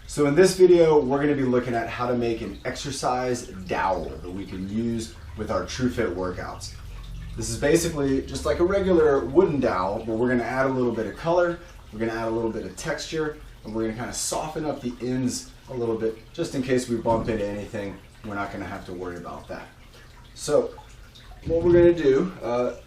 So in this video, we're going to be looking at how to make an exercise dowel that we can use with our TruFit workouts. This is basically just like a regular wooden dowel, but we're going to add a little bit of color, we're going to add a little bit of texture, and we're going to kind of soften up the ends a little bit, just in case we bump into anything. We're not going to have to worry about that. So what we're going to do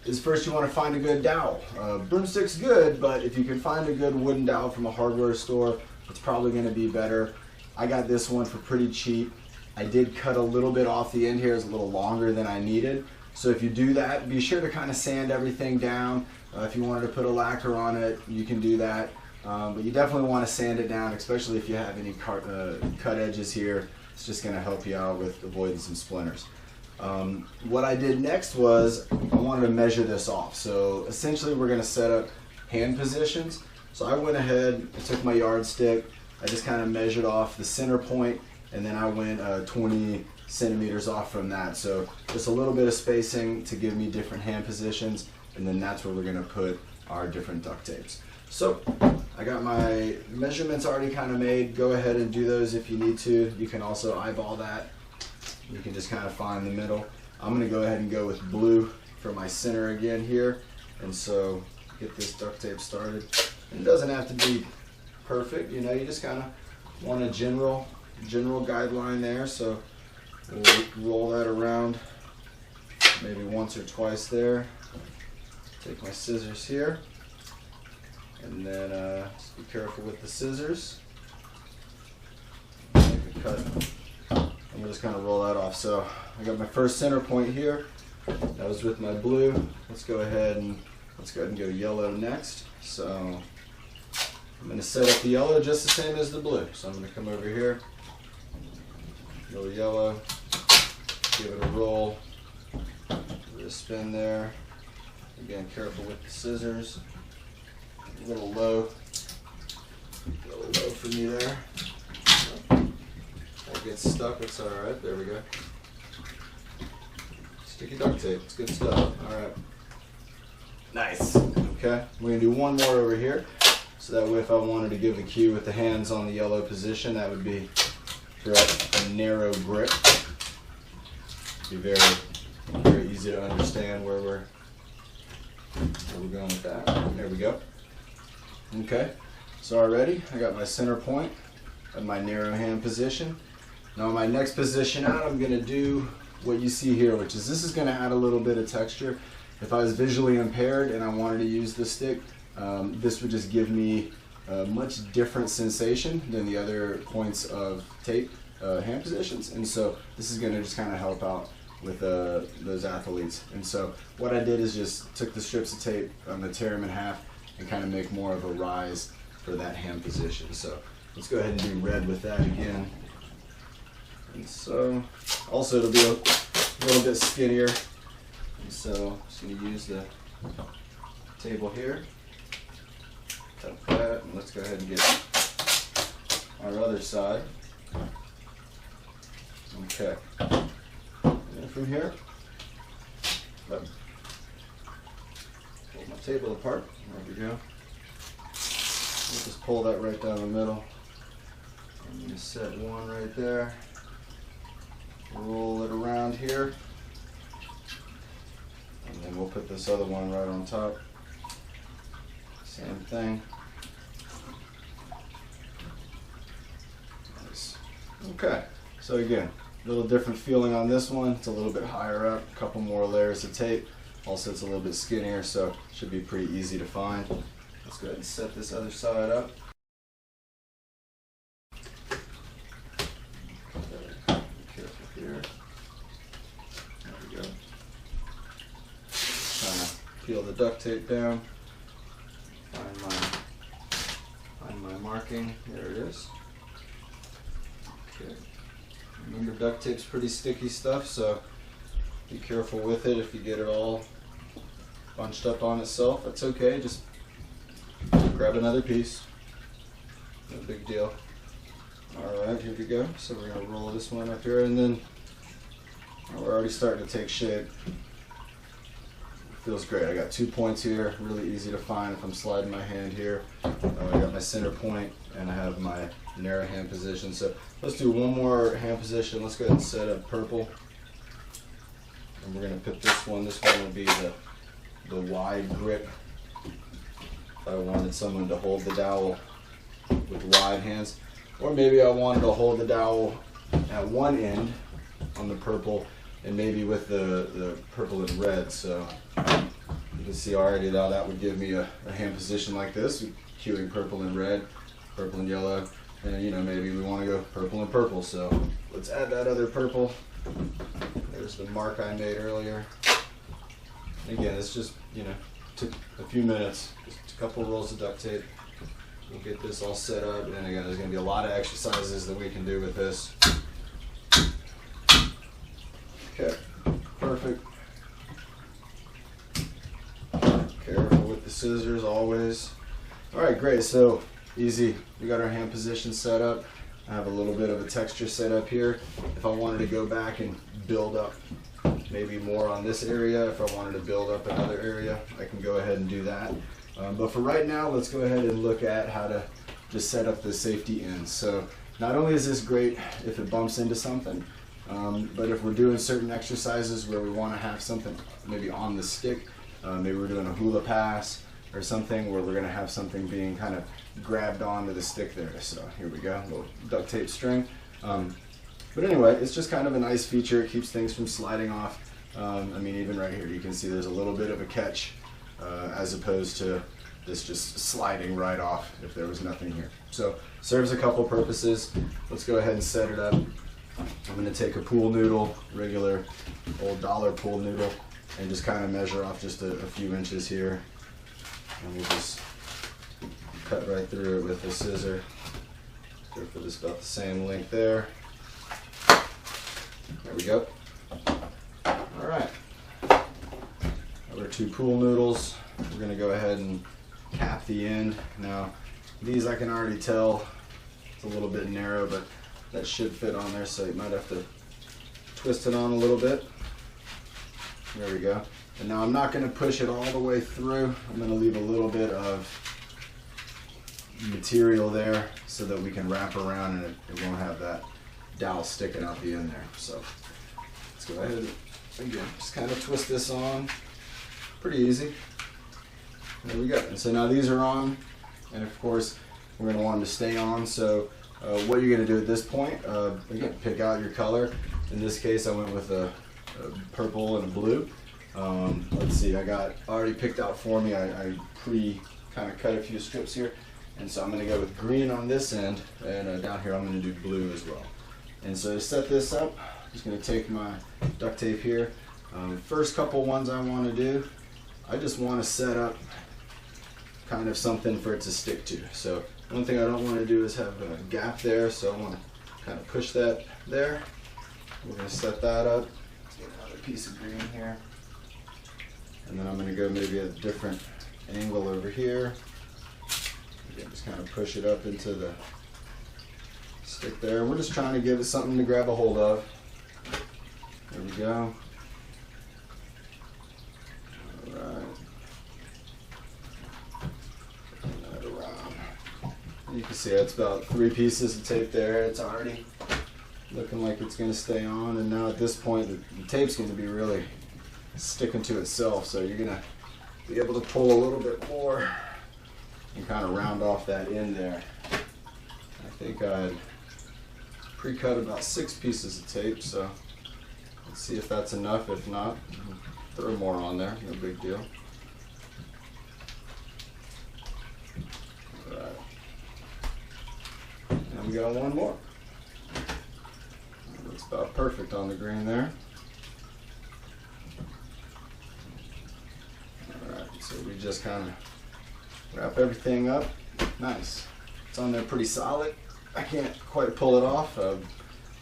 is first you want to find a good dowel. Broomstick's good, but if you can find a good wooden dowel from a hardware store, it's probably going to be better. I got this one for pretty cheap. I did cut a little bit off the end here. It's a little longer than I needed. So if you do that, be sure to kind of sand everything down. If you wanted to put a lacquer on it, you can do that. But you definitely want to sand it down, especially if you have any cut edges here. It's just going to help you out with avoiding some splinters. What I did next was I wanted to measure this off. So essentially we're going to set up hand positions. So I went ahead, I took my yardstick, I just kind of measured off the center point, and then I went 20 centimeters off from that. So just a little bit of spacing to give me different hand positions, and then that's where we're going to put our different duct tapes. So I got my measurements already kind of made. Go ahead and do those if you need to. You can also eyeball that. You can just kind of find the middle. I'm going to go ahead and go with blue for my center again here. And so get this duct tape started. And it doesn't have to be perfect, you know, you just kind of want a general guideline there. So we'll roll that around maybe once or twice there. Take my scissors here. And then just be careful with the scissors. Make a cut. And we'll just kind of roll that off. So I got my first center point here. That was with my blue. Let's go ahead and go yellow next. So I'm going to set up the yellow just the same as the blue. So I'm going to come over here, go yellow, give it a roll, give it a spin there. Again, careful with the scissors. A little low for me there. That gets stuck, it's alright, there we go. Sticky duct tape, it's good stuff, alright. Nice, okay. We're going to do one more over here. So that way if I wanted to give the cue with the hands on the yellow position, that would be for a narrow grip. Be very easy to understand where we're going with that. There we go. Okay, so already I got my center point of my narrow hand position. Now in my next position out, I'm going to do what you see here, which is this is going to add a little bit of texture. If I was visually impaired and I wanted to use the stick, this would just give me a much different sensation than the other points of tape hand positions, and so this is going to just kind of help out with those athletes. And so what I did is just took the strips of tape, I'm going to tear them in half and kind of make more of a rise for that hand position. So let's go ahead and do red with that again. And so also it'll be a little bit skinnier, and so I'm just going to use the table here. Cut that, and let's go ahead and get our other side. Okay. And from here, pull my table apart. There we go. We'll just pull that right down the middle. I'm going to set one right there. Roll it around here. And then we'll put this other one right on top. Same thing. Nice. Okay, so again, a little different feeling on this one. It's a little bit higher up, a couple more layers of tape. Also, it's a little bit skinnier, so it should be pretty easy to find. Let's go ahead and set this other side up. Be careful here. There we go. Trying to peel the duct tape down. Find my marking. There it is. Okay. Remember, duct tape's pretty sticky stuff, so be careful with it. If you get it all bunched up on itself, that's okay. Just grab another piece. No big deal. Alright, here we go. So we're going to roll this one up here, and then we're already starting to take shape. feels great. I got 2 points here, really easy to find if I'm sliding my hand here. I got my center point and I have my narrow hand position. So let's do one more hand position. Let's go ahead and set up purple. And we're going to pick this one. This one will be the wide grip. If I wanted someone to hold the dowel with wide hands, or maybe I wanted to hold the dowel at one end on the purple and maybe with the purple and red. So you can see already now that would give me a hand position like this, cueing purple and red, purple and yellow, and maybe we want to go purple and purple. So let's add that other purple. There's the mark I made earlier. And again, it's just took a few minutes, just a couple rolls of duct tape. We'll get this all set up, and again, there's going to be a lot of exercises that we can do with this. Okay, perfect. Careful with the scissors always. All right, great. So easy. We got our hand position set up. I have a little bit of a texture set up here. If I wanted to go back and build up maybe more on this area, if I wanted to build up another area, I can go ahead and do that. But for right now, let's go ahead and look at how to just set up the safety ends. So not only is this great if it bumps into something, but if we're doing certain exercises where we want to have something maybe on the stick, maybe we're doing a hula pass or something where we're going to have something being kind of grabbed onto the stick there. So here we go, a little duct tape string. But anyway, it's just kind of a nice feature. It keeps things from sliding off. I mean, even right here, you can see there's a little bit of a catch as opposed to this just sliding right off if there was nothing here. So serves a couple purposes. Let's go ahead and set it up. I'm going to take a pool noodle, regular old dollar pool noodle, and just kind of measure off just a few inches here. And we'll just cut right through it with a scissor. Go for just about the same length there. There we go. All right. Our 2 pool noodles. We're going to go ahead and cap the end. Now, these I can already tell it's a little bit narrow, but that should fit on there, so you might have to twist it on a little bit. There we go. And now I'm not going to push it all the way through. I'm going to leave a little bit of material there so that we can wrap around and it won't have that dowel sticking out the end there. So let's go ahead and again just kind of twist this on. Pretty easy. There we go. And so now these are on, and of course we're going to want them to stay on. So what you're going to do at this point, again, pick out your color. In this case, I went with a purple and a blue. Let's see, I got already picked out for me. I kind of cut a few strips here, and so I'm going to go with green on this end, and down here I'm going to do blue as well. And so to set this up, I'm just going to take my duct tape here. First couple ones I want to do, I just want to set up kind of something for it to stick to. So one thing I don't want to do is have a gap there, so I want to kind of push that there. We're going to set that up. Let's get another piece of green here. And then I'm going to go maybe at a different angle over here. Again, just kind of push it up into the stick there. We're just trying to give it something to grab a hold of. There we go. All right. Turn that around. You can see it's about 3 pieces of tape there. It's already looking like it's going to stay on, and now at this point the tape's going to be really sticking to itself, so you're going to be able to pull a little bit more and kind of round off that end there. I think I'd pre-cut about 6 pieces of tape, so let's see if that's enough. If not, throw more on there, no big deal. All right. And we got one more. Looks about perfect on the green there. Alright, so we just kind of wrap everything up. Nice. It's on there pretty solid. I can't quite pull it off.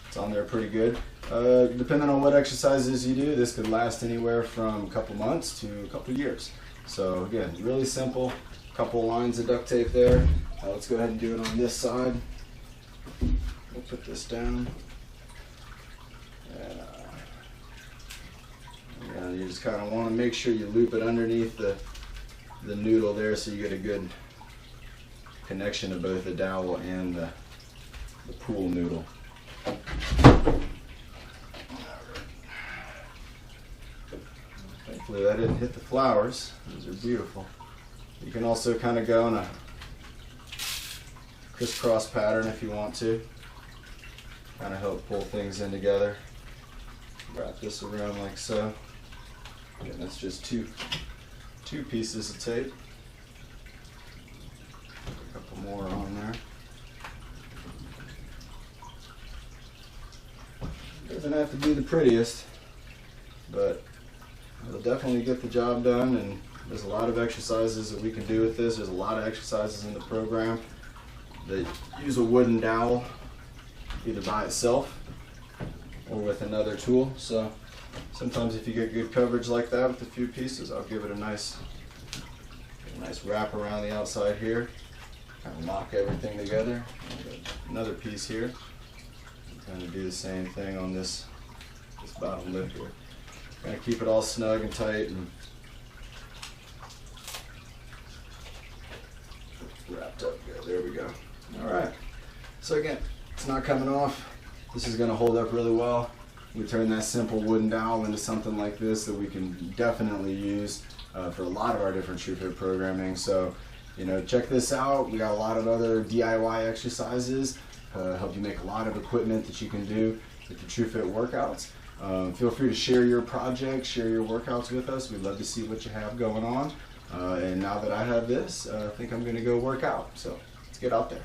It's on there pretty good. Depending on what exercises you do, this could last anywhere from a couple months to a couple years. So again, really simple. Couple lines of duct tape there. Let's go ahead and do it on this side. We'll put this down. And you just kind of want to make sure you loop it underneath the noodle there so you get a good connection of both the dowel and the pool noodle. Thankfully that didn't hit the flowers. Those are beautiful. You can also kind of go in a crisscross pattern if you want to. Kind of help pull things in together. Wrap this around like so. And that's just two pieces of tape. A couple more on there. Doesn't have to be the prettiest, but it'll definitely get the job done. And there's a lot of exercises that we can do with this. There's a lot of exercises in the program that use a wooden dowel, either by itself or with another tool. So sometimes if you get good coverage like that with a few pieces, I'll give it a nice wrap around the outside here, kind of lock everything together. Another piece here. Kind of do the same thing on this bottom lip here. Kind of keep it all snug and tight and wrapped up good. There we go. All right. So again, it's not coming off. This is going to hold up really well. We turn that simple wooden dowel into something like this that we can definitely use for a lot of our different TruFit programming. So, you know, check this out. We got a lot of other DIY exercises. Help you make a lot of equipment that you can do with the TruFit workouts. Feel free to share your projects, share your workouts with us. We'd love to see what you have going on. And now that I have this, I think I'm going to go work out. So let's get out there.